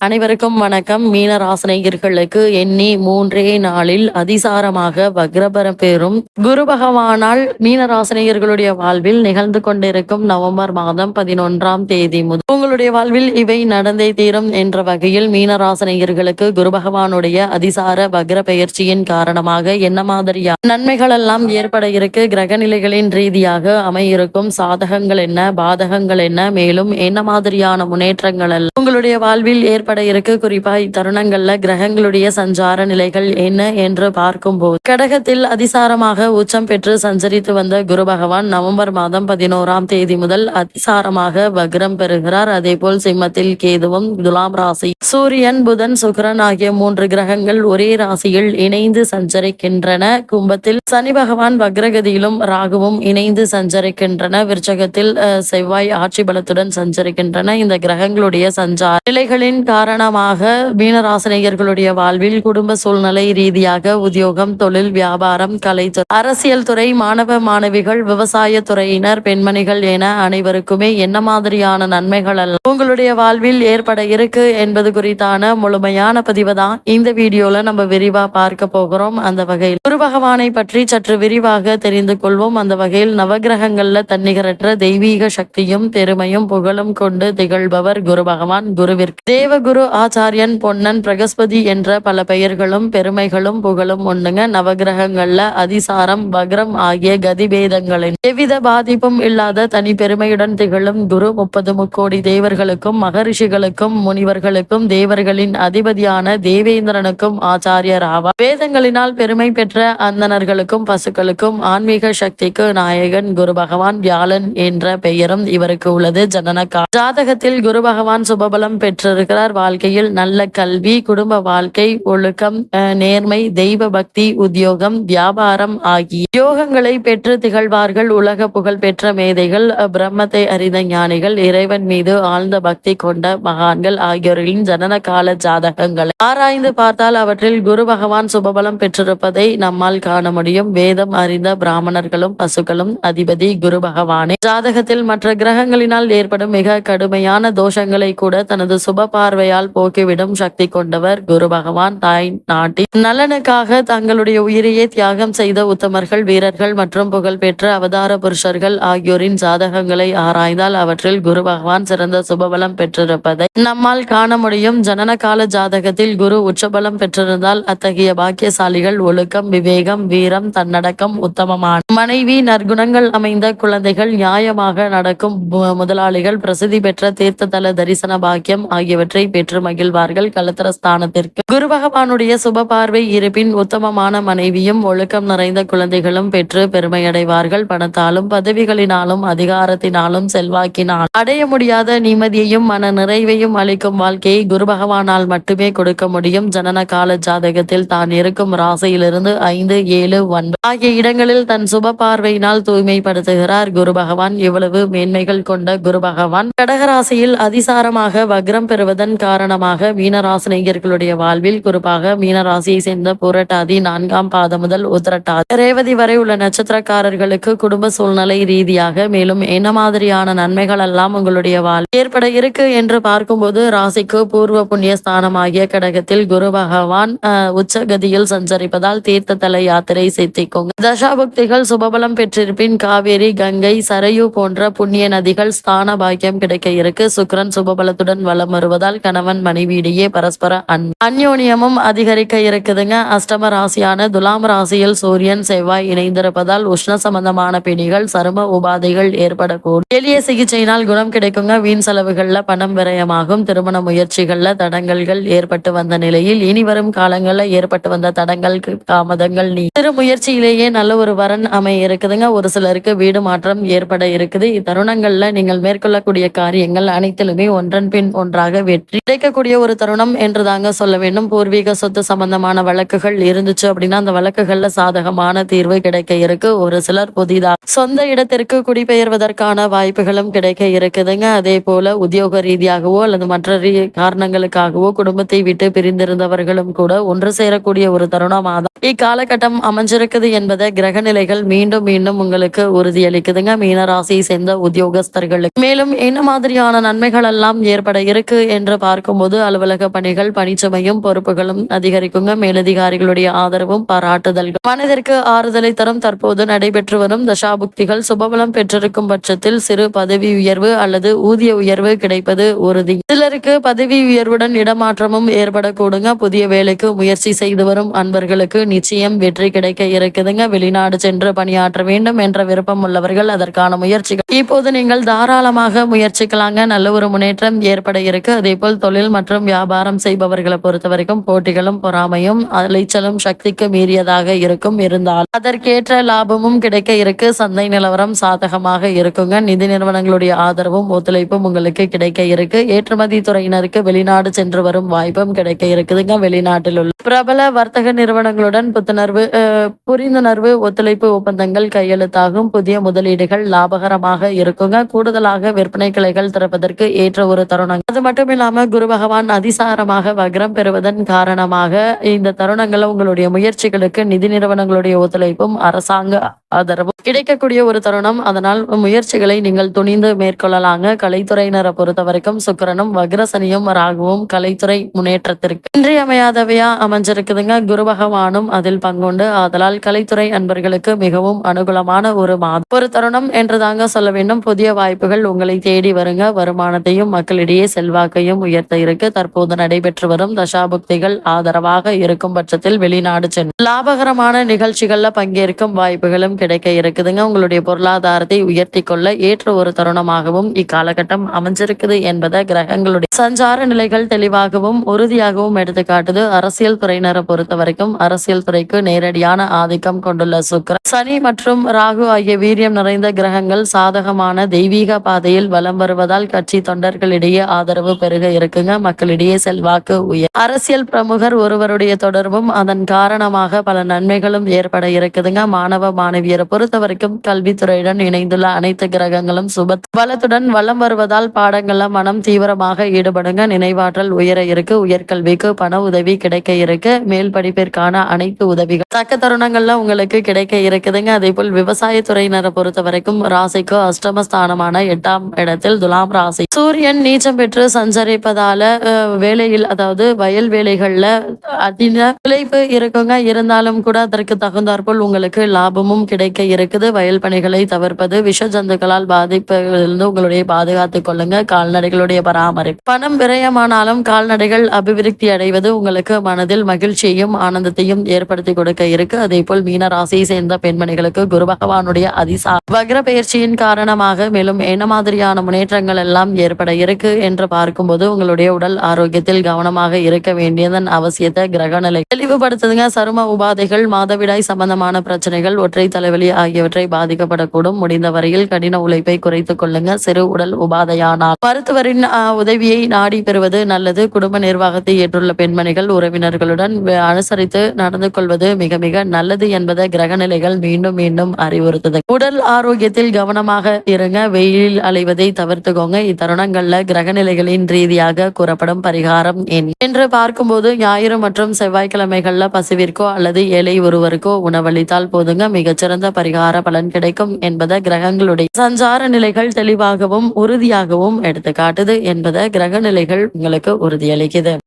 அனைவருக்கும் வணக்கம். மீன ராசினியர்களுக்கு எண்ணி 3 நாளில் அதிசாரமாக வக்ரபரம் பெறும் குரு பகவானால் மீன ராசினியர்களுடைய வாழ்வில் நிகழ்ந்து கொண்டிருக்கும் நவம்பர் மாதம் 11ஆம் தேதி முதல் உங்களுடைய வாழ்வில் இவை நடந்தே தீரும் என்ற வகையில் மீன ராசினியர்களுக்கு குரு பகவானுடைய அதிசார வக்ர பெயர்ச்சியின் காரணமாக என்ன மாதிரியா நன்மைகள் எல்லாம் ஏற்பட இருக்கு, கிரக நிலைகளின் ரீதியாக அமையிருக்கும் சாதகங்கள் என்ன, பாதகங்கள் என்ன, மேலும் என்ன மாதிரியான முன்னேற்றங்கள் எல்லாம் உங்களுடைய வாழ்வில் ஏற்பட இருக்கு. குறிப்பா இத்தருணங்கள்ல கிரகங்களுடைய சஞ்சார நிலைகள் என்ன என்று பார்க்கும்போது கடகத்தில் அதிசாரமாக உச்சம் பெற்று சஞ்சரித்து வந்த குரு பகவான் நவம்பர் மாதம் 11ஆம் தேதி முதல் அதிசாரமாக வக்ரம் பெறுகிறார். அதே போல் சிம்மத்தில் கேதுவும், துலாம் ராசி சூரியன், புதன், சுக்கிரன் ஆகிய 3 கிரகங்கள் ஒரே ராசியில் இணைந்து சஞ்சரிக்கின்றன. கும்பத்தில் சனி பகவான் வக்ரகதியிலும் ராகுவும் இணைந்து சஞ்சரிக்கின்றன. விருச்சகத்தில் செவ்வாய் ஆட்சி பலத்துடன் சஞ்சரிக்கின்றன. இந்த கிரகங்களுடைய சஞ்சார நிலைகளின் காரணமாக மீனராசினியர்களுடைய வாழ்வில் குடும்ப சூழ்நிலை ரீதியாக உத்தியோகம், தொழில், வியாபாரம், கலைத்துறை, அரசியல் துறை, மாணவ மாணவிகள், விவசாய துறையினர், பெண்மணிகள் என அனைவருக்குமே என்ன மாதிரியான நன்மைகள் எல்லாம் உங்களுடைய வாழ்வில் ஏற்பட இருக்கு என்பது குறித்தான முழுமையான பதிவு தான் இந்த வீடியோல நம்ம விரிவா பார்க்க போகிறோம். அந்த வகையில் குரு பகவானை பற்றி சற்று விரிவாக தெரிந்து கொள்வோம். அந்த வகையில் நவகிரகங்கள்ல தன்னிகரற்ற தெய்வீக சக்தியும் பெருமையும் புகழும் கொண்டு திகழ்பவர் குரு பகவான். குருவிற்கு தேவகுரு, ஆச்சாரியன், பொன்னன், பிரகஸ்பதி என்ற பல பெயர்களும் பெருமைகளும் புகழும் ஒண்ணுங்க. நவகிரகங்கள்ல அதிசாரம், வக்ரம் ஆகிய கதிபேதங்களின் எவ்வித பாதிப்பும் இல்லாத தனி பெருமையுடன் திகழும் குரு 30 முக்கோடி தேவர்களுக்கும், மகரிஷிகளுக்கும், முனிவர்களுக்கும், தேவர்களின் அதிபதியான தேவேந்திரனுக்கும் ஆச்சாரியர் ஆவார். வேதங்களினால் பெருமை பெற்ற அந்தணர்களுக்கும், பசுக்களுக்கும் ஆன்மீக சக்திக்கு நாயகன் குரு பகவான். வியாழன் என்ற பெயரும் இவருக்கு உள்ளது. ஜாதகத்தில் குரு பகவான் சுபபலம் பெற்றிருக்கிறார். வாழ்க்கையில் நல்ல கல்வி, குடும்ப வாழ்க்கை, ஒழுக்கம், நேர்மை, தெய்வ பக்தி, உத்தியோகம், வியாபாரம் ஆகிய யோகங்களை பெற்று திகழ்வார்கள். உலக புகழ் பெற்ற மேதைகள், பிரம்மத்தை அறிந்த ஞானிகள், இறைவன் மீது ஆழ்ந்த பக்தி கொண்ட மகான்கள் ஆகியோர்களின் ஜனன கால ஜாதகங்களை ஆராய்ந்து பார்த்தால் அவற்றில் குரு பகவான் சுபபலம் பெற்றிருப்பதை நம்மால் காண முடியும். வேதம் அறிந்த பிராமணர்களும் பசுக்களும் அதிபதி குரு பகவானே. ஜாதகத்தில் மற்ற கிரகங்களினால் ஏற்படும் மிக கடுமையான தோஷங்களை கூட தனது சுப பார்வையால் போக்கிவிடும் சக்தி கொண்டவர் குரு பகவான். தாய் நாட்டின் நலனுக்காக தங்களுடைய உயிரையே தியாகம் செய்த உத்தமர்கள், வீரர்கள் மற்றும் புகழ்பெற்ற அவதார புருஷர்கள் ஆகியோரின் ஜாதகங்களை ஆராய்ந்தால் அவற்றில் குரு பகவான் சிறந்த சுபபலம் பெற்றிருப்பதை நம்மால் காண முடியும். ஜனன கால ஜாதகத்தில் குரு உச்சபலம் பெற்றிருந்தால் அத்தகைய பாக்கியசாலிகள் ஒழுக்கம், விவேகம், வீரம், தன்னடக்கம், உத்தமமான மனைவி, நற்குணங்கள் அமைந்த குழந்தைகள், நியாயமாக நடக்கும் முதலாளிகள், பிரசித்தி பெற்ற தீர்த்த தல தரிசன பாக்கியம் ஆகியவற்றை பெற்று மகிழ்வார்கள். கலத்திர ஸ்தானத்திற்கு குரு பகவானுடைய சுப பார்வை இருப்பின் உத்தமமான மனைவியும் ஒழுக்கம் நிறைந்த குழந்தைகளும் பெற்று பெருமையடைவார்கள். பணத்தாலும் பதவிகளினாலும் அதிகாரத்தினாலும் செல்வாக்கினால் அடைய முடியாத நிம்மதியையும் மன நிறைவையும் அளிக்கும் வாழ்க்கையை குரு பகவானால் மட்டுமே கொடுக்க முடியும். ஜனன கால ஜாதகத்தில் தான் இருக்கும் ராசியிலிருந்து 5, 7, 9 ஆகிய இடங்களில் தன் சுப பார்வையினால் தூய்மைப்படுத்துகிறார் குரு பகவான். இவ்வளவு மேன்மைகள் கொண்ட குரு பகவான் கடகராசியில் அதிசாரமாக வக்ரம் பெறுவதன் காரணமாக மீனராசினியர்களுடைய வாழ்வில் குறிப்பாக மீனராசியை சேர்ந்த புரட்டாதி 4ஆம் பாதம் முதல் உத்திரட்டாதி ரேவதி வரை உள்ள நட்சத்திரக்காரர்களுக்கு குடும்ப சூழ்நிலை ரீதியாக மேலும் என்ன மாதிரியான நன்மைகள் எல்லாம் உங்களுடைய வாழ்வில் ஏற்பட இருக்கு என்று பார்க்கும்போது ராசிக்கு பூர்வ புண்ணிய ஸ்தானமாகிய கடகத்தில் குரு பகவான் உச்சகதியில் சஞ்சரிப்பதால் தீர்த்த தல யாத்திரை சேர்த்திக்கோங்க. தசாபுக்திகள் சுபபலம் பெற்றிருப்பின் காவேரி, கங்கை, சரையு போன்ற புண்ணிய நதிகள் ஸ்தான பாக்கியம் கிடைக்க இருக்கு. சுக்கிரன் சுபபலத்துடன் வலம் வருவதால் கணவன் மனைவியிடையே பரஸ்பர அந்யோன்யமும் அதிகரிக்க இருக்குதுங்க. அஷ்டம ராசியான துலாம் ராசியில் சூரியன், செவ்வாய் இணைந்திருப்பதால் உஷ்ண சம்பந்தமான பிணிகள், சரும உபாதைகள் ஏற்படக்கூடும். எளிய சிகிச்சையினால் குணம் கிடைக்குங்க. வீண் செலவுகள்ல பணம் விரயமாகும். திருமண முயற்சிகள்ல தடங்கல்கள் ஏற்பட்டு வந்த நிலையில் இனி வரும் காலங்கள்ல ஏற்பட்டு வந்த தடங்கள், தாமதங்கள் சிறு முயற்சியிலேயே நல்ல ஒரு வரன் அமைய இருக்குதுங்க. ஒரு சிலருக்கு வீடு மாற்றம் ஏற்பட இருக்குது. இத்தருணங்கள்ல நீங்கள் மேற்கொள்ளக்கூடிய காரியங்கள் அனைத்திலுமே ஒன்றன் பின் ஒன்றாக வெற்றி கிடைக்கக்கூடிய ஒரு தருணம் என்று தாங்க சொல்ல வேண்டும். பூர்வீக சொத்து சம்பந்தமான வழக்குகள் இருந்துச்சு அப்படின்னா அந்த வழக்குகள்ல சாதகமான தீர்வு கிடைக்க இருக்கு. ஒரு சிலர் புதிதாக சொந்த இடத்திற்கு குடிபெயர்வதற்கான வாய்ப்புகளும் கிடைக்க இருக்குதுங்க. அதே போல உத்தியோக ரீதியாகவோ அல்லது மற்ற காரணங்களுக்காகவோ குடும்பத்தை விட்டு பிரிந்திருந்தவர்களும் கூட ஒன்று சேரக்கூடிய ஒரு தருணமாக இக்காலகட்டம் அமைஞ்சிருக்குது என்பதை கிரக நிலைகள் மீண்டும் மீண்டும் உங்களுக்கு உறுதியளிக்குதுங்க. மீனராசியை சேர்ந்த உத்தியோகஸ்தர்களுக்கு மேலும் என்ன மாதிரியான நன்மைகள் எல்லாம் ஏற்பட இருக்கு என்று பார்க்கும்போது அலுவலக பணிகள், பணிச்சுமையும் பொறுப்புகளும் அதிகரிக்குங்க. மேலதிகாரிகளுடைய ஆதரவும் பாராட்டுதல்கள் மனதிற்கு ஆறுதலை தரும். தற்போது நடைபெற்று வரும் தசாபுக்திகள் சுபபலம் பெற்றிருக்கும் பட்சத்தில் சிறு பதவி உயர்வு அல்லது ஊதிய உயர்வு கிடைப்பது உறுதி. சிலருக்கு பதவி உயர்வுடன் இடமாற்றமும் ஏற்படக்கூடுங்க. புதிய வேலைக்கு முயற்சி செய்து வரும் அன்பர்களுக்கு நிச்சயம் வெற்றி கிடைக்க இருக்குதுங்க. வெளிநாடு சென்று பணியாற்ற வேண்டும் என்ற விருப்பம் உள்ளவர்கள் அதற்கான முயற்சிகள் இப்போது நீங்கள் தாராளமாக முயற்சிக்கலாங்க. நல்ல ஒரு முன்னேற்றம் ஏற்பட இருக்கு. அதே போல் தொழில் மற்றும் வியாபாரம் செய்பவர்களை பொறுத்த வரைக்கும் போட்டிகளும் பொறாமையும் அலைச்சலும் சக்திக்கு மீறியதாக இருக்கும். இருந்தால் அதற்கேற்ற லாபமும் கிடைக்க இருக்கு. சந்தை நிலவரம் சாதகமாக இருக்குங்க. நிதி நிறுவனங்களுடைய ஆதரவும் ஒத்துழைப்பும் உங்களுக்கு கிடைக்க இருக்கு. ஏற்றுமதி துறையினருக்கு வெளிநாடு சென்று வரும் வாய்ப்பும் கிடைக்க இருக்குதுங்க. வெளிநாட்டில் உள்ள பிரபல வர்த்தக நிறுவனங்களுடன் புரிந்துணர்வு ஒத்துழைப்பு ஒப்பந்தங்கள் கையெழுத்தாகும். புதிய முதலீடுகள் லாபகரமாக இருக்குங்க. கூடுதலாக விற்பனை கிளைகள் திறப்பதற்கு ஏற்ற ஒரு தருணம். அது மட்டும் இல்லாம குரு பகவான் அதிசாரமாக வக்ரம் பெறுவதன் காரணமாக இந்த தருணங்கள்ல உங்களுடைய முயற்சிகளுக்கு நிதி நிறுவனங்களுடைய ஒத்துழைப்பும் அரசாங்க ஆதரவும் கிடைக்கக்கூடிய ஒரு தருணம். அதனால் முயற்சிகளை நீங்கள் துணிந்து மேற்கொள்ளலாங்க. கலைத்துறையினரை பொறுத்த வரைக்கும் சுக்கிரனும் வக்ரசனியும் ராகுவும் கலைத்துறை முன்னேற்றத்திற்கு இன்றியமையாதவையா அமைஞ்சிருக்குதுங்க. குரு பகவானும் அதில் பங்குண்டு. ஆதலால் கலைத்துறை அன்பர்களுக்கு மிகவும் அனுகூலமான ஒரு தருணம் என்று தாங்க சொல்ல வேண்டும். புதிய வாய்ப்புகள் உங்களை தேடி வருங்க. வருமானத்தையும் மக்களிடையே செல்வாக்கையும் உயர்த்த இருக்கு. தற்போது நடைபெற்று வரும் தசாபுக்திகள் ஆதரவாக இருக்கும் பட்சத்தில் வெளிநாடு சென்று லாபகரமான நிகழ்ச்சிகள்ல பங்கேற்கும் வாய்ப்புகளும் கிடைக்க இருக்குதுங்க. உங்களுடைய பொருளாதாரத்தை உயர்த்தி கொள்ள ஏற்ற ஒரு தருணமாகவும் இக்காலகட்டம் அமைஞ்சிருக்குது என்பதை கிரகங்களுடைய சஞ்சார நிலைகள் தெளிவாகவும் உறுதியாகவும் எடுத்துக்காட்டுது. அரசியல் துறையினரை பொறுத்த வரைக்கும் அரசியல் துறைக்கு நேரடியான ஆதிக்கம் கொண்டுள்ள சுக்கிரன், சனி மற்றும் ராகு ஆகிய வீரியம் நிறைந்த கிரகங்கள் சாதகமான தெய்வீக பாதையில் வலம் வருவதால் கட்சி தொண்டர்களிடையே ஆதரவு பெருக இருக்குங்க. மக்களிடையே செல்வாக்கு உயர். அரசியல் பிரமுகர் ஒருவருடைய தொடர்பும் அதன் காரணமாக பல நன்மைகளும் ஏற்பட இருக்குதுங்க. மாணவ மாணவியரை பொறுத்த வரைக்கும் கல்வித்துறையுடன் இணைந்துள்ள அனைத்து கிரகங்களும் சுப பலத்துடன் வலம் வருவதால் பாடங்கள்ல மனம் தீவிரமாக ஈடுபடுங்க. நினைவாற்றல் உயர இருக்கு. உயர்கல்விக்கு பண உதவி கிடைக்க இருக்கு. மேல் படிப்பிற்கான அனைத்து உதவிகள் தக்க தருணங்கள்ல உங்களுக்கு கிடைக்க இருக்குதுங்க. அதே போல் விவசாயத்துறையினரை பொறுத்த வரைக்கும் ராசிக்கு அஷ்டமஸ்தானமான 8ஆம் இடத்தில் துலாம் ராசி சூரியன் நீச்சம் பெற்று சஞ்சரிப்பதால வேலையில் அதாவது வயல் வேலைகள்ல அதிக உழைப்பு இருக்குங்க. இருந்தாலும் கூட அதற்கு தகுந்தாற்போல் உங்களுக்கு லாபமும் கிடைக்க இருக்குது. வயல் பணிகளை தவிர்ப்பது, விஷ ஜந்துக்களால் பாதிப்பிலிருந்து உங்களுடைய பாதுகாத்துக் கொள்ளுங்க. கால்நடைகளுடைய பராமரிப்பு பணம் விரயமானாலும் கால்நடைகள் அபிவிருத்தி அடைவது உங்களுக்கு மனதில் மகிழ்ச்சியையும் ஆனந்தத்தையும் ஏற்படுத்தி கொடுக்க இருக்கு. அதே போல் மீன ராசியை சேர்ந்த பெண்மணிகளுக்கு குரு பகவானுடைய வக்ர பயிற்சியின் காரணமாக மேலும் என்ன மாதிரியான முன்னேற்றங்கள் எல்லாம் ஏற்பட இருக்கு என்று பார்க்கும்போது உங்களுடைய உடல் ஆரோக்கியத்தில் கவனமாக இருக்க வேண்டியதன் அவசியத்தை கிரகநிலை தெளிவுபடுத்துதுங்க. சரும உபாதைகள், மாதவிடாய் சம்பந்தமான பிரச்சனைகள், ஒற்றை தலைவலி ஆகியவற்றை பாதிக்கப்படக்கூடும். முடிந்த வரையில் கடின உழைப்பை குறைத்துக் கொள்ளுங்க. சிறு உடல் உபாதையானால் மருத்துவரின் உதவியை நாடி பெறுவது நல்லது. குடும்ப நிர்வாகத்தை ஏற்றுள்ள பெண்மணிகள் உறவினர்களுடன் அனுசரித்து நடந்து கொள்வது மிக மிக நல்லது என்பதை கிரகநிலைகள் மீண்டும் மீண்டும் அறிவுறுத்துது. உடல் ஆரோக்கியத்தில் கவனமாக இருங்க. வெயிலில் அலைவதை தவிர்த்துக்கோங்க. இத்தருணங்கள்ல கிரகநிலைகளின் ரீதியாக கூறப்படும் பரிகாரம் என்று பார்க்கும்போது ஞாயிறு மற்றும் செவ்வாய்க்கிழமைகள்ல பசுவிற்கோ அல்லது ஏழை ஒருவருக்கோ உணவளித்தால் போதுங்க. மிகச்சிறந்த பரிகார பலன் கிடைக்கும் என்பதை கிரகங்களுடைய சஞ்சார நிலைகள் தெளிவாகவும் உறுதியாகவும் எடுத்து காட்டுது என்பதை கிரக நிலைகள் உங்களுக்கு உறுதியளிக்குது.